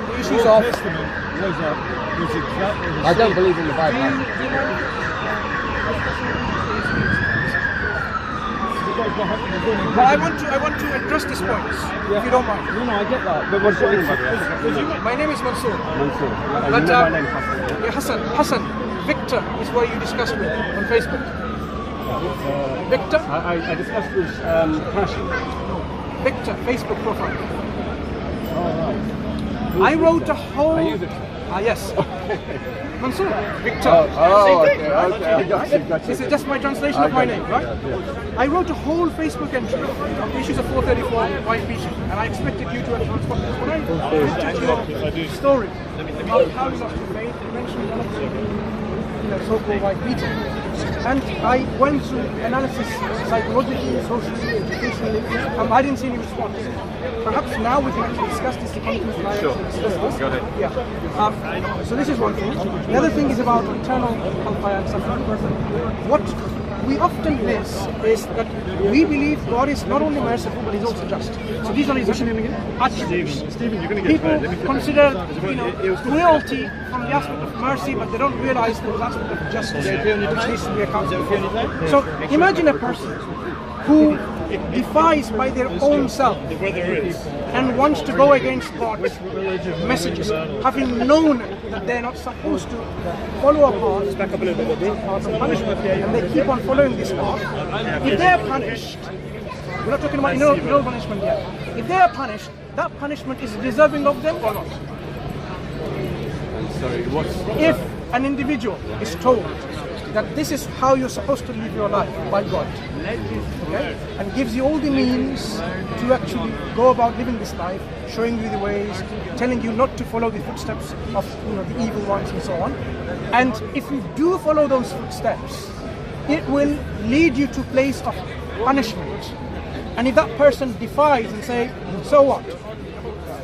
the issues of... I don't believe in the Bible. But I want to address this point, if you don't mind. No, I get that. But what's your name, by the way? My name is Mansour. Mansour. But, my name, Hassan. Yeah, Hassan. Victor is where you discussed with on Facebook. Victor? I discussed with Passion. Victor, Facebook profile. Oh, right. I wrote a whole... Are you Victor? Yes. Mansour. Victor. Okay. I got you. This is just my translation of my name, right? Yeah. I wrote a whole Facebook entry on the issues of 434 white beaching, and I expected you to respond to this. When I looked at your story about how you lost your faith, you mentioned one of the so-called white beating. And I went through analysis psychologically, socially, educationally, I didn't see any response. Perhaps now we can actually discuss this. Sure. Go ahead. Yeah. So this is one thing. The other thing is about eternal hellfire and suffering. What we often miss is that we believe God is not only merciful but He's also just. So these are His attributes. Stephen, you're going to get People consider cruelty from the aspect of mercy, but they don't realize the aspect of justice, which needs to be accounted for. So imagine a person who defies by their own self and wants to go against God's messages, having known that they're not supposed to follow a path of punishment, and they keep on following this path. If they're punished, we're not talking about no punishment yet. If they're punished, that punishment is deserving of them or not? I'm sorry, If an individual is told that this is how you're supposed to live your life by God, okay, and gives you all the means to actually go about living this life, showing you the ways, telling you not to follow the footsteps of the evil ones and so on, and if you do follow those footsteps, it will lead you to a place of punishment. And if that person defies and say, so what?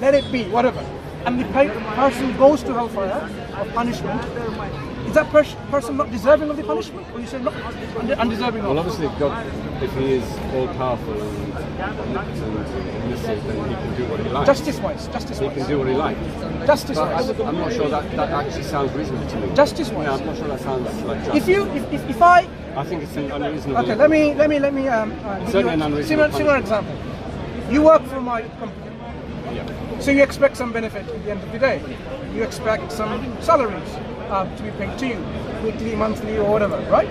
Let it be, whatever, and the person goes to hellfire of punishment, is that person not deserving of the punishment? Or you say not undeserving of it? Well, obviously, God, if He is all-powerful and omniscient, then He can do what He likes. Justice-wise. He can do what He likes. Justice-wise. I'm not sure that actually sounds reasonable to me. Justice-wise. Yeah, I'm not sure that sounds like justice. If I think it's an unreasonable. Okay, let me Certainly an unreasonable similar example. You work for my company. Yeah. So you expect some benefit at the end of the day. You expect some salaries to be paid to you, weekly, monthly, or whatever, right?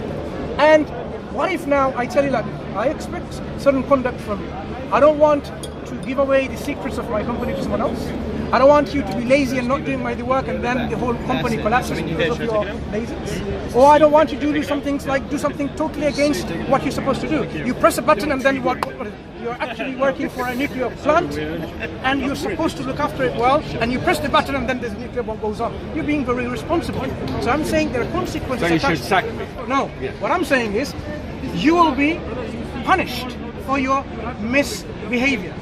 And what if now I tell you that I expect certain conduct from you? I don't want to give away the secrets of my company to someone else. I don't want you to be lazy and not doing the work, and then the whole company collapses because of your laziness. Or I don't want you to do something totally against what you're supposed to do. You press a button and then you're actually working for a nuclear plant, and you're supposed to look after it well, and you press the button and then the nuclear bomb goes off. You're being very irresponsible. So I'm saying there are consequences. So you should sack me. No. What I'm saying is, you will be punished for your misbehavior.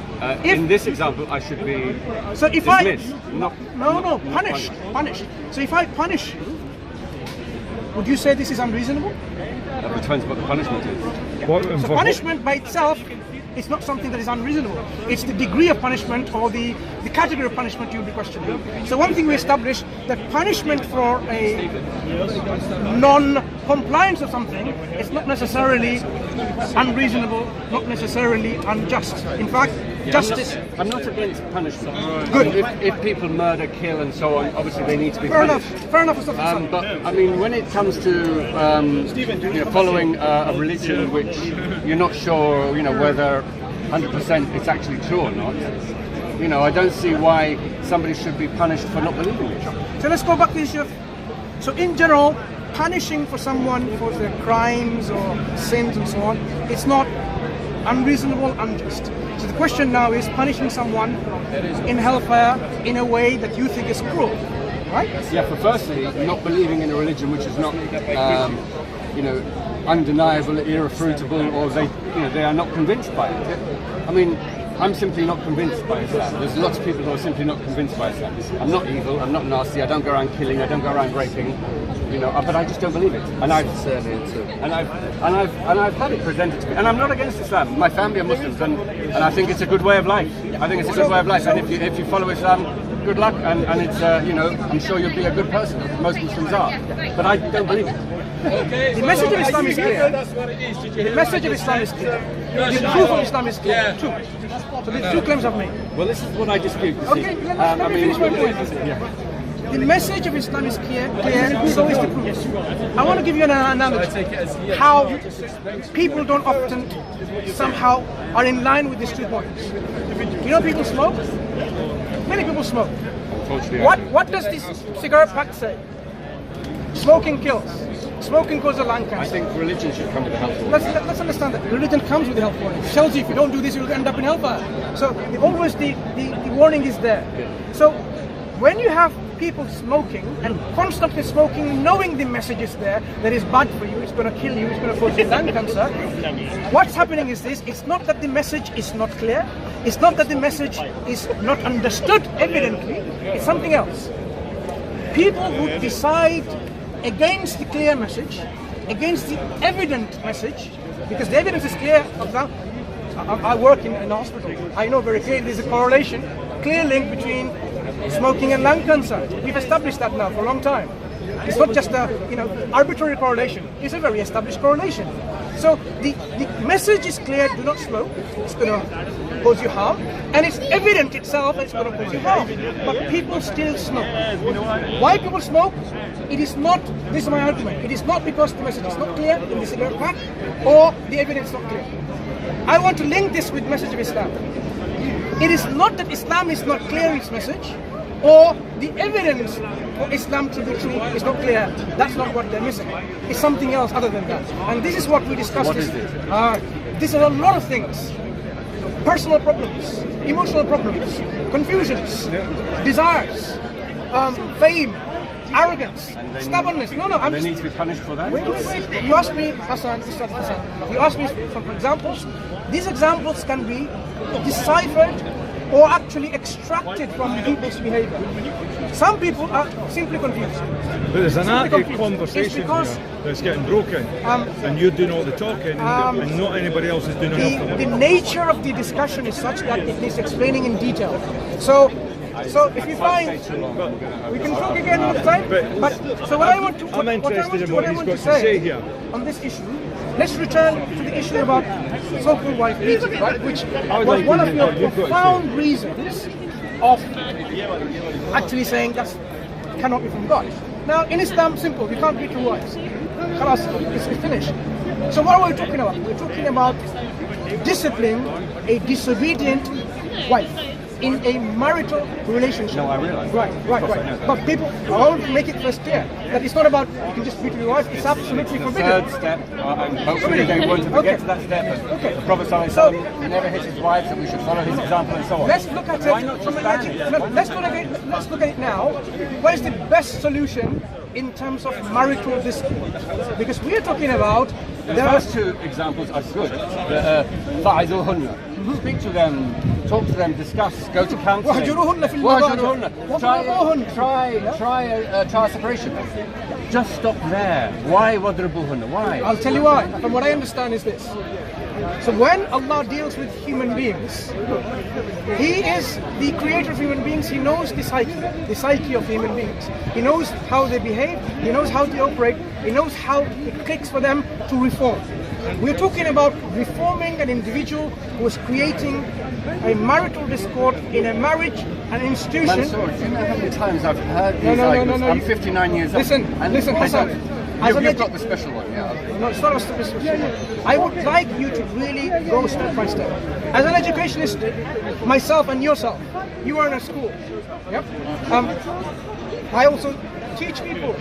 In this example, I should be dismissed. No, Punished. So if I punish you, would you say this is unreasonable? That depends what the punishment is. So punishment by itself is not something that is unreasonable. It's the degree of punishment or the category of punishment you'll be questioning. So one thing we established, that punishment for a non-compliance of something is not necessarily unreasonable, not necessarily unjust. In fact, justice. I'm not against punishment. Good. I mean, if people murder, kill, and so on, obviously they need to be Fair punished. enough. But I mean, when it comes to following a religion which you're not sure, whether 100% it's actually true or not, I don't see why somebody should be punished for not believing it. So let's go back to the issue of, so in general, punishing for someone for their crimes or sins and so on, it's not unreasonable, unjust. So the question now is punishing someone in hellfire in a way that you think is cruel, right? Yeah, for firstly, not believing in a religion which is not, undeniable, irrefutable, or they are not convinced by it. I mean, I'm simply not convinced by Islam. There's lots of people who are simply not convinced by Islam. I'm not evil, I'm not nasty, I don't go around killing, I don't go around raping, you know, but I just don't believe it. And I've had it presented to me. And I'm not against Islam. My family are Muslims, and I think it's a good way of life. I think it's a good way of life. And if you follow Islam, good luck, and it's you know, I'm sure you'll be a good person. Most Muslims are. But I don't believe it. The message of Islam is clear. The message of Islam is clear. The proof of Islam is clear. Two. So the two claims I've made. Well, this is what I dispute. Okay, let me finish my point. The message of Islam is clear, so is the proof. I want to give you an analogy how people don't often somehow are in line with these 2 points. You know, people smoke. Many people smoke. What does this cigarette pack say? Smoking kills. Smoking causes lung cancer. I think religion should come with a health warning. Let's understand that religion comes with a health warning. It tells you if you don't do this, you'll end up in hellfire. So always the warning is there. So when you have people smoking and constantly smoking, knowing the message is there, that is bad for you, it's going to kill you, it's going to cause you lung cancer, what's happening is this: it's not that the message is not clear, it's not that the message is not understood evidently, it's something else. People who decide against the clear message, against the evident message, because the evidence is clear. I work in a hospital. I know very clearly there's a correlation, clear link between smoking and lung cancer. We've established that now for a long time. It's not just a arbitrary correlation. It's a very established correlation. So the message is clear: do not smoke. It's going to cause you harm, and it's evident itself that it's going to cause you harm. But people still smoke. Why people smoke? It is not. This is my argument. It is not because the message is not clear in the cigarette pack, or the evidence is not clear. I want to link this with the message of Islam. It is not that Islam is not clear in its message, or the evidence for Islam to be true is not clear. That's not what they're missing. It's something else other than that. And this is what we discussed. What is it? These are a lot of things. Personal problems, emotional problems, confusions, desires, fame, arrogance, stubbornness. No, they need to be punished for that? Wait. You asked me, Hassan, you asked me for examples. These examples can be deciphered or actually extracted from people's behavior. Some people are simply confused. But there's an active conversation here that's getting broken, and you're doing all the talking, and not anybody else is doing enough. The nature of the discussion is such that it needs explaining in detail. So if you find, we can talk again another time. But so what I want to, I'm interested in what he's got to say here on this issue. Let's return to the issue about so-called wife beating, right? Which was one of your profound reasons of actually saying that cannot be from God. Now, in Islam, simple, you can't beat your wives. Khalas, it's finished. So what are we talking about? We're talking about disciplining a disobedient wife in a marital relationship. No, I realize. Right. But people, I want to make it first clear that it's not about you can just beat your wife. It's absolutely forbidden. Third step, and hopefully they won't get to that step. Okay. The Prophet ﷺ never hit his wives, and we should follow his example and so on. Let's look at it. Why not just ban it? Let's look at it now. What is the best solution in terms of marital discord? Because we are talking about The first 2 examples are good. Speak to them, talk to them, discuss, go to counselling. Try a separation. Just stop there. Why wadribuhunna? Why? I'll tell you why. From what I understand is this. So when Allah deals with human beings, He is the creator of human beings. He knows the psyche of human beings. He knows how they behave. He knows how they operate. He knows how it clicks for them to reform. We're talking about reforming an individual who is creating a marital discord in a marriage, an institution. Mansour, do you know how many times I've heard these arguments? I'm 59 years old. Listen, Hassan. You've got the special one, yeah. No, it's not a special one. I would like you to really go step by step. As an educationist, myself and yourself, you are in a school. Yep. I also teach people.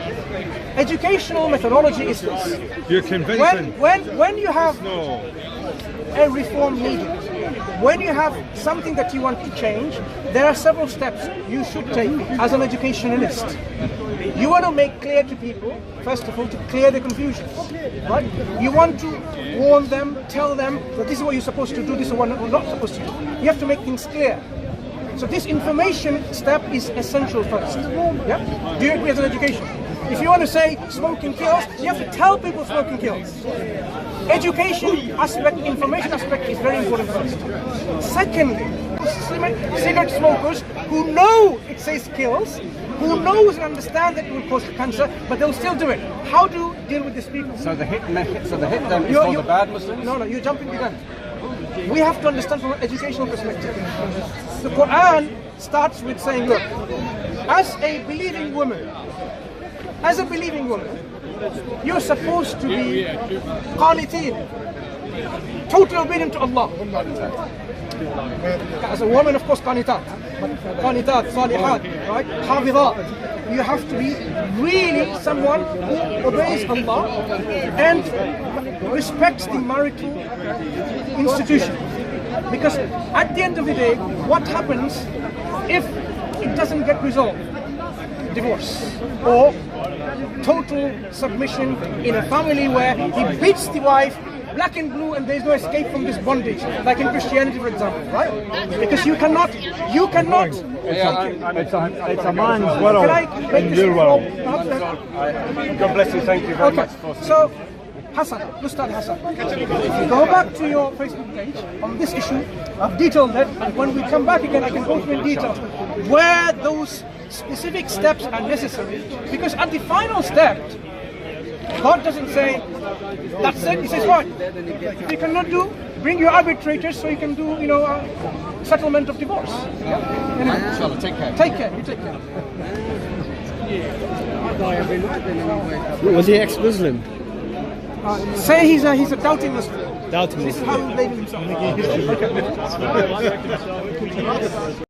Educational methodology is this. You're convincing. When you have a reform needed, when you have something that you want to change, there are several steps you should take as an educationalist. You want to make clear to people, first of all, to clear the confusion, right? You want to warn them, tell them that this is what you're supposed to do, this is what you're not supposed to do. you have to make things clear. So this information step is essential first. Yeah? Do you agree as an education? If you want to say smoking kills, you have to tell people smoking kills. Education aspect, information aspect is very important first. Secondly, cigarette smokers who know it says kills, who knows and understand that it will cause cancer, but they'll still do it. How do you deal with these people? So the hit them is for the bad Muslims? No, you're jumping the gun. We have to understand from an educational perspective. The Quran starts with saying, look, as a believing woman, you're supposed to be qaniteen, totally obedient to Allah. As a woman, of course, qanitat, salihat, right? Hafizat. You have to be really someone who obeys Allah and respects the marital institution. Because at the end of the day, what happens if it doesn't get resolved? Divorce or total submission in a family where he beats the wife black and blue and there is no escape from this bondage, like in Christianity, for example, right? Because you cannot. It's a man's world in your world. God bless you. Thank you very much. So, Hassan, Ustad Hassan, go back to your Facebook page on this issue. I've detailed that, and when we come back again, I can go through in detail where those specific steps are necessary. Because at the final step, God doesn't say, that's it. He says, what? If you cannot do, bring your arbitrators so you can do, settlement of divorce. Yeah? Anyway, Inshallah, take care. Take care. You take care. Was he ex-Muslim? Say he's a doubting Muslim. Doubting This is Muslim. how he labels himself. Okay.